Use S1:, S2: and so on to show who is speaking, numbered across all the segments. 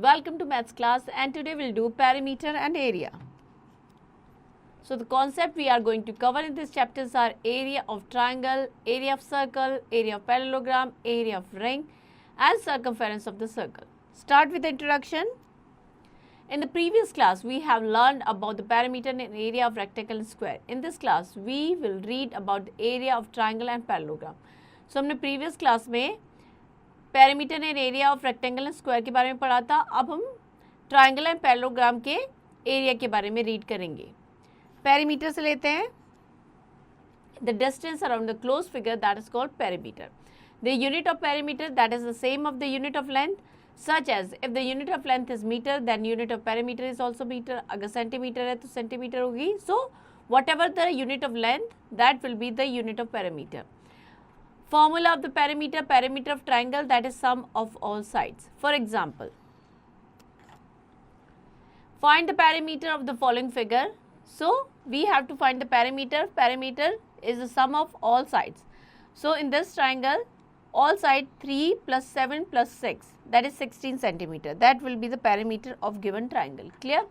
S1: Welcome to maths class, and today we'll do perimeter and area. So the concept we are going to cover in this chapters are area of triangle, area of circle, area of parallelogram, area of ring and circumference of the circle. Start with the introduction. In the previous class we have learned about the perimeter and area of rectangle and square. In this class we will read about the area of triangle and parallelogram. So हमने previous class में parameter and area of rectangle and square के बारे में पढ़ा था. अब हम triangle and parallelogram के एरिया के बारे में रीड करेंगे. पैरीमीटर से लेते हैं. The distance around the close figure that is called perimeter. The unit of perimeter that is the same of the unit of length, such as if the unit of length is metre then unit of perimeter is also metre. अगर centimetre है तो centimetre होगी. So what ever the unit of length that will be the unit of perimeter. Formula of the perimeter, perimeter of triangle, that is sum of all sides. For example, find the perimeter of the following figure. So we have to find the perimeter. Perimeter is the sum of all sides. So in this triangle, all side 3 plus 7 plus 6, that is 16 centimeter. That will be the perimeter of given triangle. Clear?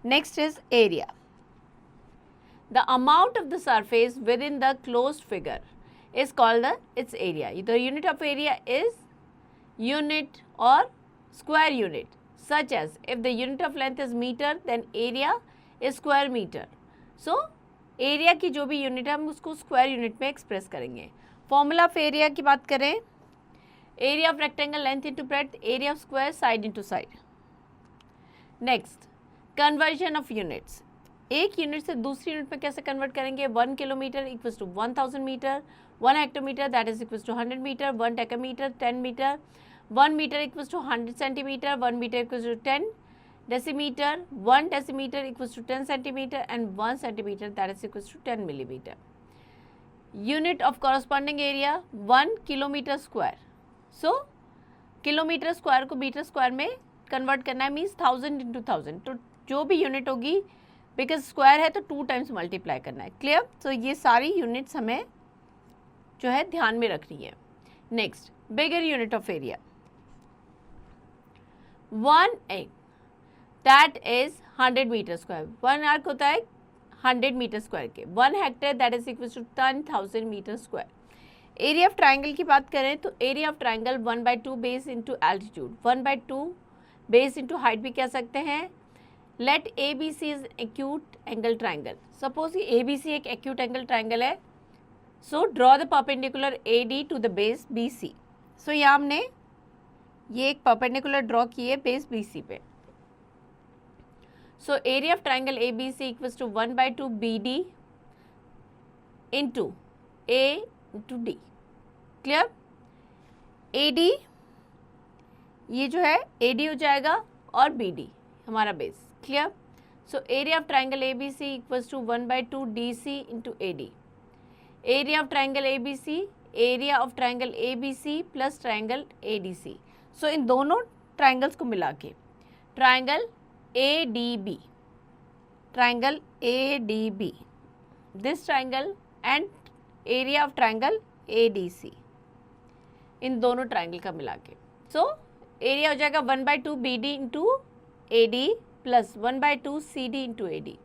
S1: Next is area. The amount of the surface within the closed figure is called its area. The unit of area is unit or square unit, such as if the unit of length is meter then area is square meter. So area की जो भी unit है हम उसको square unit में express करेंगे. Formula of area की बात करें, area of rectangle length into breadth, area of square side into side. Next, conversion of units. एक यूनिट से दूसरी यूनिट में कैसे कन्वर्ट करेंगे. 1 kilometre equals to 1000 metre, 1 hectometre that is equals to 100 metre, 1 decametre 10 metre, 1 metre equals to 100 centimetre, 1 metre equals to 10 decimetre, 1 decimetre equals to 10 centimetre and 1 centimetre that is equals to 10 millimetre. Unit of corresponding area 1 kilometre square. So kilometre square को metre square में convert करना है, means 1000 into 1000. तो जो भी unit होगी, because square है तो 2 टाइम्स मल्टीप्लाई करना है. क्लियर? तो ये सारी यूनिट्स हमें जो है ध्यान में रखनी है. Next, bigger unit of area 1 are that is 100 metre square. 1 are होता है 100 मीटर स्क्वायर के. 1 hectare that is equal to 10,000 metre square. Area of triangle की बात करें तो area of triangle 1/2 base into altitude, 1/2 base into height भी कह सकते हैं. Let A B C is acute angle triangle. Suppose A B C एक acute angle triangle है. So draw the perpendicular A D to the base B C. So यहाँ हमने ये एक परपेंडिकुलर ड्रॉ की है बेस बी सी पे. So area of triangle A B C equals to 1/2 B D into A into D. Clear? A D ये जो है ए डी हो जाएगा और बी डी हमारा base. Clear? So area of triangle A B C equals to 1/2 D C into A D. Area of triangle A B C, area of triangle A B C plus triangle A D C. So इन दोनों triangles को मिला के triangle A D B, triangle A D B, this triangle and area of triangle A D C, इन दोनों triangle का मिला के. So area हो जाएगा 1/2 B D into A D plus 1/2 C D into A D,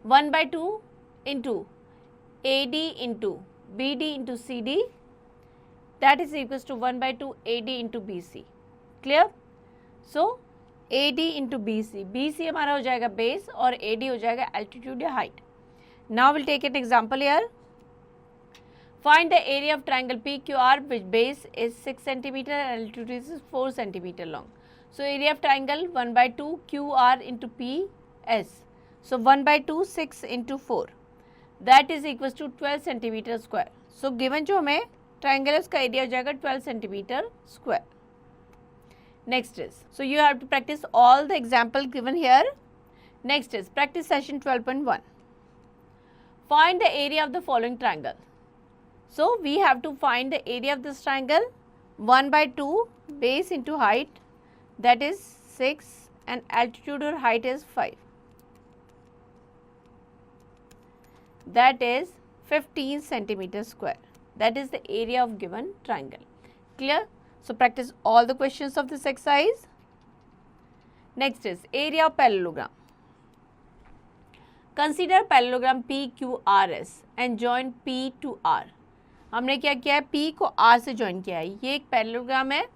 S1: 1/2 into A D into B D into C D that is equals to 1/2 A D into B C. Clear? So A D into B C, B C हमारा हो जाएगा base और ए D हो जाएगा altitude या height. Now will take an example here. Find the area of triangle PQR which base is 6 centimeter and altitude is 4 centimeter long. So area of triangle 1/2 QR into PS. So 1/2 6 into 4 that is equals to 12 centimeter square. So given जो हमें triangle है उसका area हो जाएगा 12 centimeter square. Next is, so you have to practice all the example given here. Next is practice session 12.1. Find the area of the following triangle. So we have to find the area of this triangle. 1/2 base into height that is 6 and altitude or height is 5. That is 15 centimeter square. That is the area of given triangle. Clear? So practice all the questions of this exercise. Next is area of parallelogram. Consider parallelogram PQRS and join P to R. हमने क्या किया है, P को R से join किया है. ये एक पैरेललोग्राम है.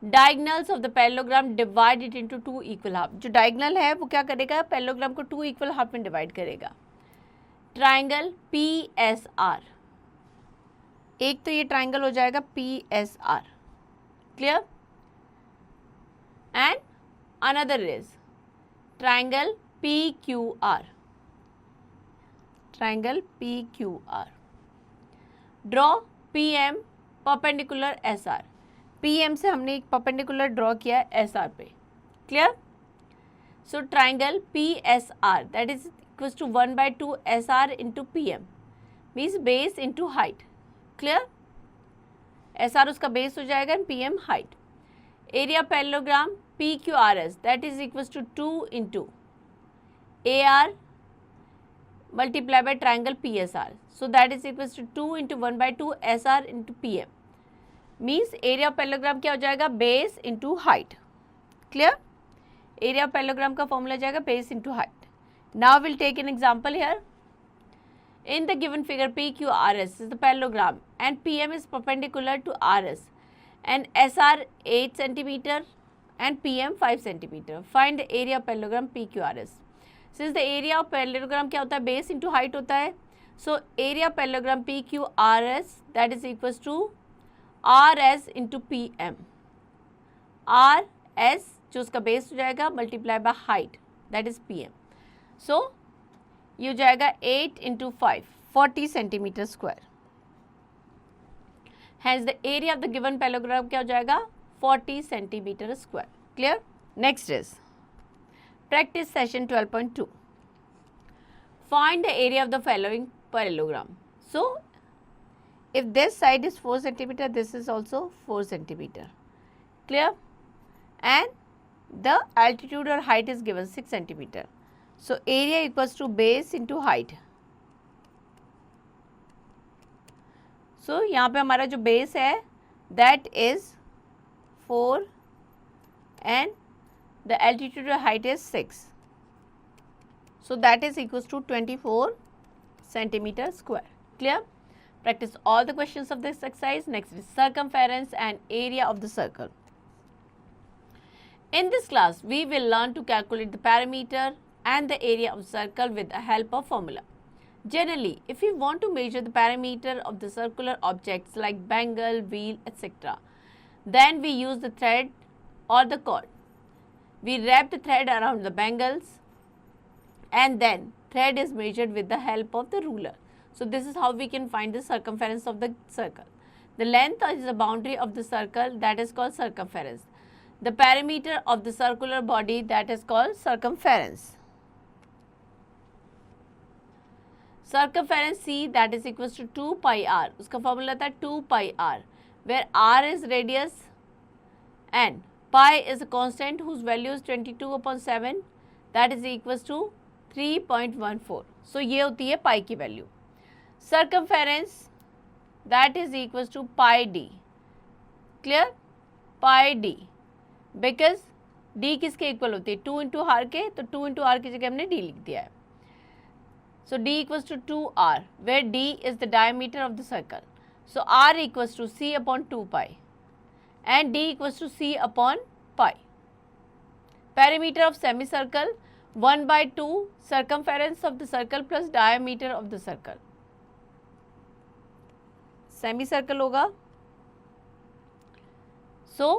S1: Diagonals of the parallelogram divide it into 2 equal half. जो डायगनल है वो क्या करेगा, पैरेललोग्राम को 2 इक्वल हाफ में डिवाइड करेगा. ट्राइंगल PSR, एक तो ये ट्राइंगल हो जाएगा PSR. Clear? And another is triangle PQR. Triangle PQR. Draw PM perpendicular SR. PM से हमने एक परपेंडिकुलर ड्रॉ किया है SR पे. Clear? So triangle PSR that is equals to 1/2 SR into PM means base into height. Clear? SR उसका base हो जाएगा and PM height. Area parallelogram PQRS that is equals to 2 into AR multiplied by triangle PSR. So that is equals to 2 into 1/2 SR into PM. Means area of parallelogram क्या हो जाएगा, base into height. Clear? Area of parallelogram का formula जाएगा base into height. Now we'll take an example here. In the given figure, PQRS is the parallelogram and PM is perpendicular to RS and SR 8 cm and PM 5 cm. Find the area of parallelogram PQRS. Since the area of parallelogram क्या होता है, base into height होता है. So area parallelogram PQRS that is equals to RS into PM. RS जो उसका base हो जाएगा multiply by height that is PM. So ये हो जाएगा 8 into 5 40 centimeter square. Hence the area of the given parallelogram क्या हो जाएगा 40 centimeter square. Clear? Next is practice session 12.2. Find the area of the following parallelogram. So if this side is 4 centimeter, this is also 4 centimeter. Clear? And the altitude or height is given 6 centimeter. So area equals to base into height. So यहाँ पे हमारा जो base है that is 4 and the altitude or height is 6. So that is equals to 24 centimeter square. Clear? Practice all the questions of this exercise. Next is circumference and area of the circle. In this class, we will learn to calculate the perimeter and the area of circle with the help of formula. Generally, if we want to measure the perimeter of the circular objects like bangle, wheel, etc., then we use the thread or the cord. We wrap the thread around the bangles and then thread is measured with the help of the ruler. So this is how we can find the circumference of the circle. The length is the boundary of the circle, that is called circumference. The perimeter of the circular body, that is called circumference. Circumference C that is equals to 2 pi r. उसका formula था 2 pi r, where r is radius and pi is a constant whose value is 22/7, that is equals to 3.14. So ये होती है pi की value. Circumference that is equals to pi d. Clear? Pi d. Because d किसके equal होती है, 2 into r के, तो 2 into r की जगह हमने d लिख दिया है. So d equals to 2r, where d is the diameter of the circle. So r equals to c upon 2 pi and d equals to c upon pi. Perimeter of semicircle 1/2 circumference of the circle plus diameter of the circle. Semicircle होगा, so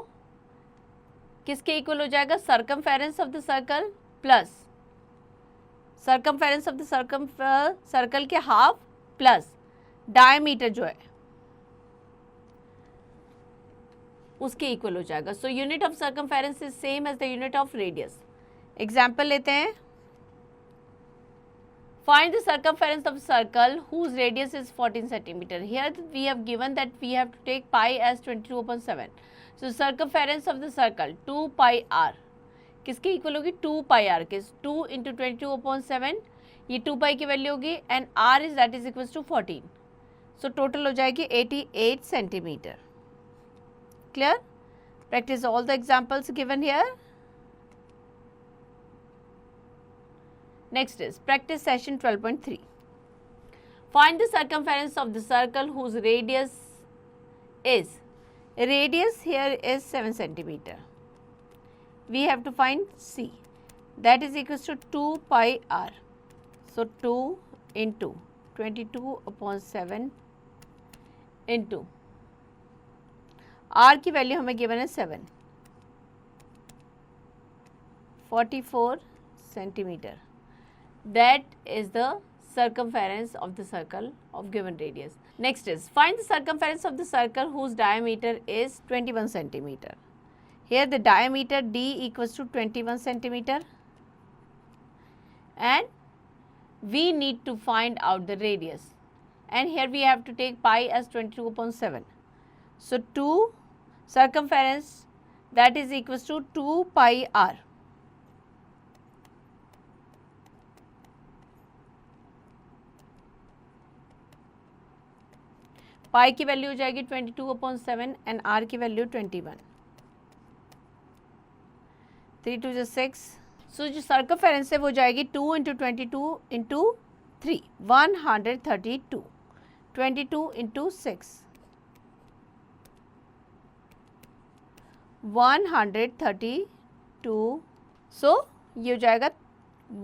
S1: किसके equal हो जाएगा, circumference of the circle plus circumference of the circle के half plus diameter जो है उसके equal हो जाएगा. So unit of circumference is same as the unit of radius. Example लेते हैं. Find the circumference of a circle whose radius is 14 centimeter. Here we have given that we have to take pi as 22/7. So circumference of the circle 2 pi r किसके equal होगी, 2 pi r के. 2 into 22/7, ये 2 pi की value होगी and r is that is equals to 14. So total हो जाएगी 88 centimeter. Clear? Practice all the examples given here. Next is practice session 12.3. Find the circumference of the circle whose radius here is 7 centimeter. We have to find C. That is equals to 2 pi r. So 2 into 22/7 into r की value हमें given है 7, 44 centimeter. That is the circumference of the circle of given radius. Next is find the circumference of the circle whose diameter is 21 centimeter. Here the diameter D equals to 21 centimeter and we need to find out the radius, and here we have to take pi as 22/7. So 2 circumference, that is equals to 2 pi r. पाई की value हो जाएगी 22/7 and are की value 21. 3 2 6. सो जो circumference है वो जाएगी 2 into 22 into 3, 132. 22 into 6, 132. सो ये हो जाएगा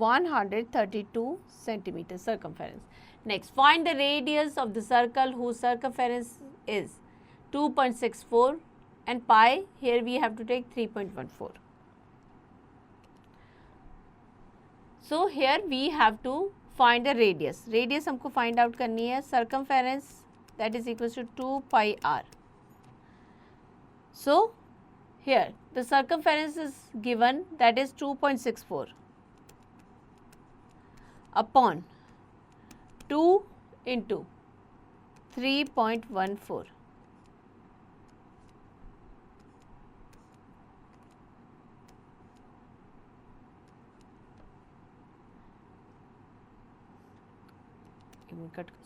S1: 132 centimetre circumference. Next, find the radius of the circle whose circumference is 2.64 and pi. Here we have to take 3.14. So here we have to find the radius. Radius हमको find out करनी है. Circumference, that is equals to 2 pi r. So here the circumference is given, that is 2.64 upon 2 into 3.14.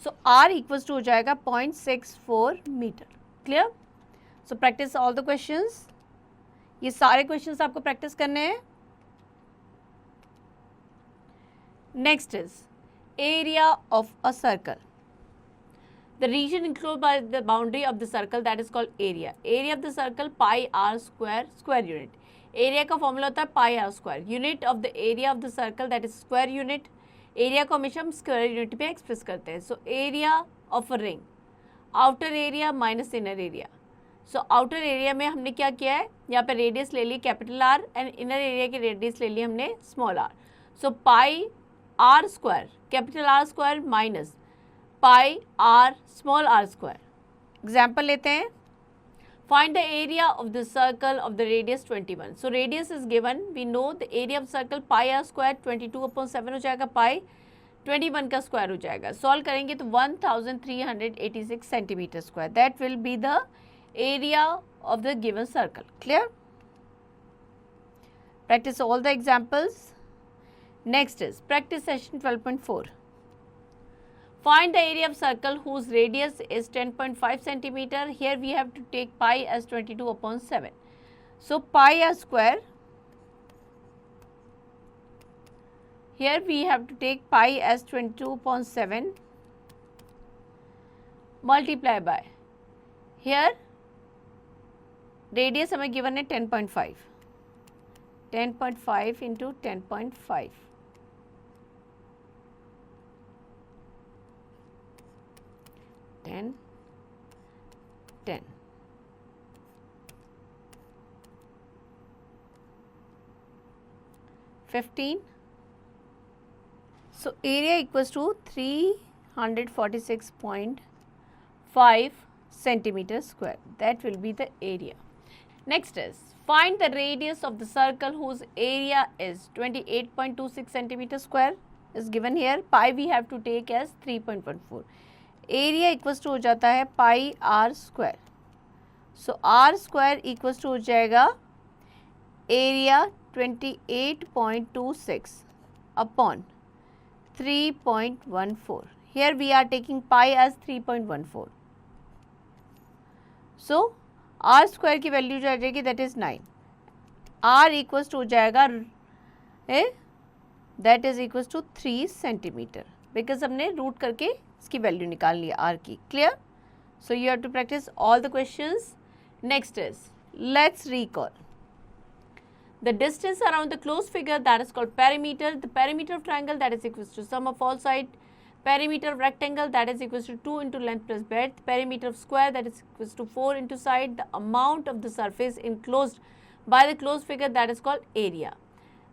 S1: So R equals to हो जाएगा 0.64 मीटर. Clear? So practice all the questions. ये सारे questions आपको practice करने हैं. Next is area of a circle. The region enclosed by the boundary of the circle, that is called area. Area of the circle pi r square, square unit. Area का formula होता है pi r square. Unit of the area of the circle, that is square unit. Area को हमेशा हम square unit पे express करते हैं. So area of a ring, outer area minus inner area. So outer area में हमने क्या किया है, यहाँ पे रेडियस ले ली capital R and inner area की रेडियस ले ली हमने small r. So pi r square capital R square minus pi r small r square. Example लेते हैं. Find the area of the circle of the radius 21. So radius is given, we know the area of circle pi r square 22/7 हो जाएगा, पाई 21 का square हो जाएगा. Solve करेंगे तो 1386 centimetre square. That will be the area of the given circle. Clear? Practice all the examples. Next is practice session 12.4. Find the area of circle whose radius is 10.5 centimeter. Here we have to take pi as 22/7. So pi r square. Here we have to take pi as 22/7 multiply by. Here radius हमें given है 10.5. 10.5 into 10.5. 10, 10. So area equals to 346.5 centimeter square. That will be the area. Next is find the radius of the circle whose area is 28.26 centimeter square is given here. Pi we have to take as 3.14. Area equals to हो जाता है pi R square. So R square equals to हो जाएगा area 28.26 upon 3.14. Here we are taking pi as 3.14. So R square की value जो आ जाएगी that is 9. R equals to हो जाएगा that is equal to 3 centimetre, because हमने रूट करके इसकी वैल्यू निकाल लिया आर की. Clear? So you have to practise all the questions. Next is, let's recall the distance around the closed figure, that is called perimeter. The perimeter of triangle, that is equals to sum of all side. Perimeter of rectangle, that is equals to 2 into length plus breadth. Perimeter of square, that is equals to 4 into side. The amount of the surface enclosed by the closed figure, that is called area.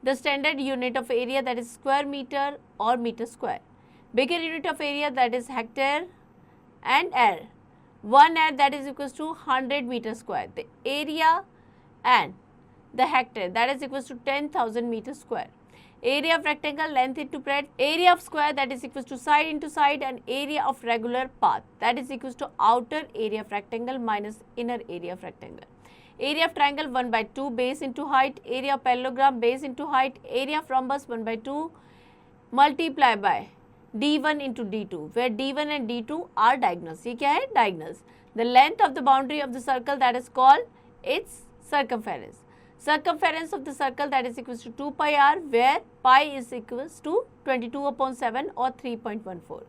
S1: The standard unit of area, that is square meter or meter square. Bigger unit of area, that is hectare and air. 1 air, that is equals to 100 meter square. The area and the hectare, that is equals to 10,000 meter square. Area of rectangle, length into breadth. Area of square, that is equals to side into side, and area of regular path, that is equals to outer area of rectangle minus inner area of rectangle. Area of triangle 1 by 2 base into height. Area of parallelogram base into height. Area of rhombus 1 by 2 multiply by d1 into d2, where d1 and d2 are diagonals. ये क्या है? Diagonals. The length of the boundary of the circle, that is called its circumference. Circumference of the circle, that is equals to 2 pi r, where pi is equals to 22/7 or 3.14.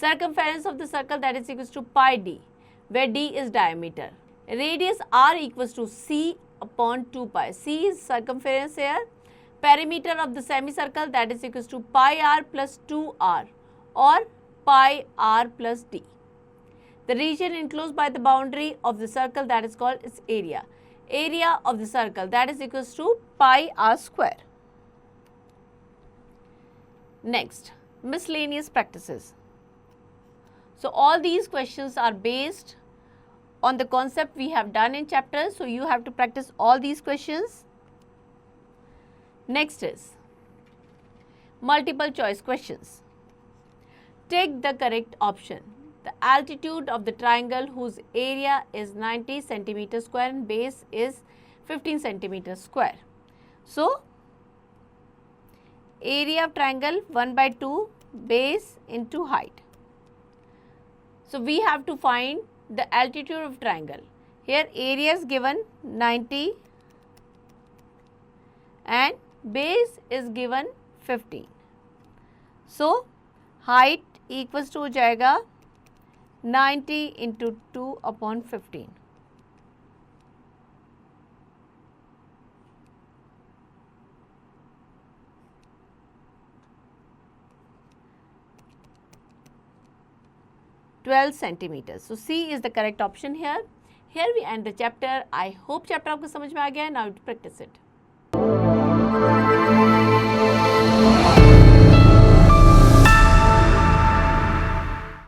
S1: Circumference of the circle, that is equals to pi d, where d is diameter. Radius r equals to c upon 2 pi. C is circumference here. Perimeter of the semicircle, that is equals to pi r plus 2r or pi r plus d. The region enclosed by the boundary of the circle, that is called its area. Area of the circle, that is equals to pi r square. Next, miscellaneous practices. So all these questions are based on the concept we have done in chapter, so you have to practice all these questions. Next is multiple choice questions. Take the correct option. The altitude of the triangle whose area is 90 centimeter square and base is 15 centimeter square. So, area of triangle 1 by 2 base into height. So, we have to find the altitude of triangle. Here area is given 90 and base is given 15. So, height equals to हो जाएगा 90 into 2 upon 15. centimeters. So C is the correct option here. Here we end the chapter. I hope chapter आपको समझ में आ गया है. Now to practice it.